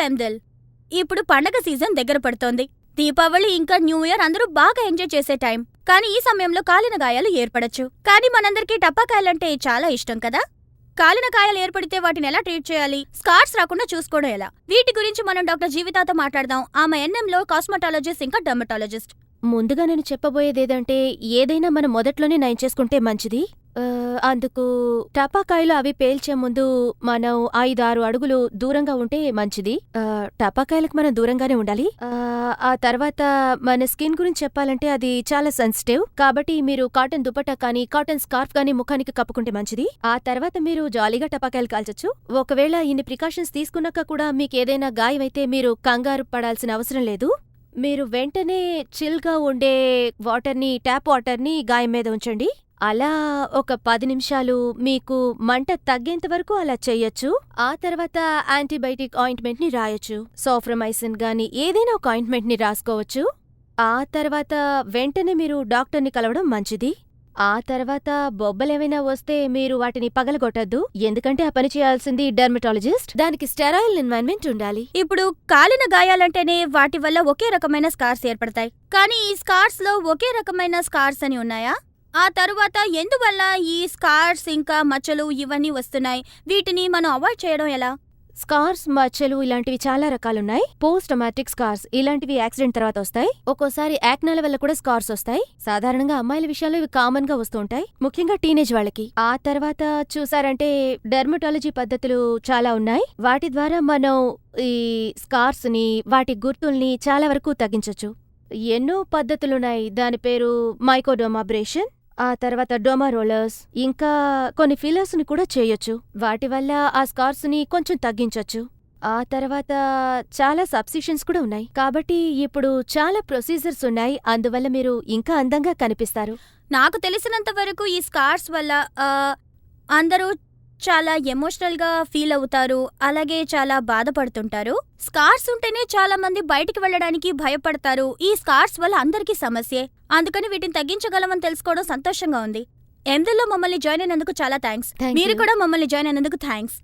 ఎందెల్. ఇప్పుడు పండగ సీజన్ దగ్గర పడుతోంది. దీపావళి ఇంకా న్యూ ఇయర్ అందరూ బాగా ఎంజాయ్ చేసే టైం. కానీ ఈ సమయంలో కాలిన గాయాలు ఏర్పడచ్చు. కానీ మనందరికీ టపాకాయలంటే చాలా ఇష్టం కదా. కాలిన గాయాలు ఏర్పడితే వాటిని ఎలా ట్రీట్ చేయాలి, స్కార్స్ రాకుండా చూసుకోవడం ఎలా, వీటి గురించి మనం డాక్టర్ జీవితాతో మాట్లాడదాం. ఆమె ఎన్ఎంలో కాస్మెటాలజిస్ట్ ఇంకా డర్మటాలజిస్ట్. ముందుగా నేను చెప్పబోయేదేదంటే ఏదైనా మనం మొదట్లోనే నయం చేసుకుంటే మంచిది. అందుకు టపాకాయలు అవి పేల్చే ముందు మనం 5-6 అడుగులు దూరంగా ఉంటే మంచిది. టపాకాయలకు మనం దూరంగానే ఉండాలి. ఆ తర్వాత మన స్కిన్ గురించి చెప్పాలంటే అది చాలా సెన్సిటివ్. కాబట్టి మీరు కాటన్ దుపట్టా కానీ కాటన్ స్కార్ఫ్ కానీ ముఖానికి కప్పుకుంటే మంచిది. ఆ తర్వాత మీరు జాలీగా టపాకాయలు కాల్చొచ్చు. ఒకవేళ ఇన్ని ప్రికాషన్స్ తీసుకున్నాక కూడా మీకేదైనా గాయమైతే మీరు కంగారు పడాల్సిన అవసరం లేదు. మీరు వెంటనే చిల్గా ఉండే ట్యాప్ వాటర్ని గాయం మీద ఉంచండి. అలా ఒక 10 నిమిషాలు మీకు మంట తగ్గేంత వరకు అలా చెయ్యొచ్చు. ఆ తర్వాత యాంటీబయాటిక్ ఆయింట్మెంట్ ని రాయొచ్చు. సోఫ్రమైసిన్ గాని ఏదైనా ఒక ఆయింట్మెంట్ ని రాసుకోవచ్చు. ఆ తర్వాత వెంటనే మీరు డాక్టర్ని కలవడం మంచిది. ఆ తర్వాత బొబ్బలేమైనా వస్తే మీరు వాటిని పగలగొట్టద్దు, ఎందుకంటే ఆ పని చేయాల్సింది డెర్మటాలజిస్ట్. దానికి స్టెరైల్ ఎన్వైరన్మెంట్ ఉండాలి. ఇప్పుడు కాలిన గాయాలంటేనే వాటి వల్ల ఒకే రకమైన స్కార్స్ ఏర్పడతాయి. కానీ ఈ స్కార్స్ లో ఒకే రకమైన స్కార్స్ అని ఉన్నాయా? ఆ తరువాత ఎందువల్ల ఈ స్కార్స్ ఇంకా మచ్చలు ఇవన్నీ వస్తున్నాయి? వీటిని మనం అవాయిడ్ చేయడం ఎలా? స్కార్స్, మచ్చలు ఇలాంటివి చాలా రకాలున్నాయి. పోస్ట్ ట్రామాటిక్ స్కార్స్ ఇలాంటివి యాక్సిడెంట్ తర్వాత వస్తాయి. ఒక్కోసారి యాక్నాల వల్ల కూడా స్కార్స్ వస్తాయి. సాధారణంగా అమ్మాయిల విషయంలో ఇవి కామన్ గా వస్తూ ఉంటాయి, ముఖ్యంగా టీనేజ్ వాళ్ళకి. ఆ తర్వాత చూసారంటే డెర్మటాలజీ పద్ధతులు చాలా ఉన్నాయి. వాటి ద్వారా మనం ఈ స్కార్స్ ని, వాటి గుర్తుల్ని చాలా వరకు తగ్గించొచ్చు. ఎన్నో పద్ధతులున్నాయి. దాని పేరు మైకోడర్మాబ్రేషన్, ఆ తర్వాత డోమా రోలర్స్, ఇంకా కొన్ని ఫిల్లర్స్ ని కూడా చేయొచ్చు. వాటి వల్ల ఆ స్కార్స్ ని కొంచెం తగ్గించొచ్చు. ఆ తర్వాత చాలా సబ్స్టిట్యూషన్స్ కూడా ఉన్నాయి. కాబట్టి ఇప్పుడు చాలా ప్రొసీజర్స్ ఉన్నాయి. అందువల్ల మీరు ఇంకా అందంగా కనిపిస్తారు. నాకు తెలిసినంత వరకు ఈ స్కార్స్ వల్ల అందరూ చాలా ఎమోషనల్ గా ఫీల్ అవుతారు, అలాగే చాలా బాధపడుతుంటారు. స్కార్స్ ఉంటేనే చాలా మంది బయటికి వెళ్ళడానికి భయపడతారు. ఈ స్కార్స్ వల్ల అందరికీ సమస్యే. అందుకని వీటిని తగ్గించగలమని తెలుసుకోవడం సంతోషంగా ఉంది. ఎందెల్లో మమ్మల్ని జాయిన్ అయినందుకు చాలా థ్యాంక్స్. మీరు కూడా మమ్మల్ని జాయిన్ అయినందుకు థ్యాంక్స్.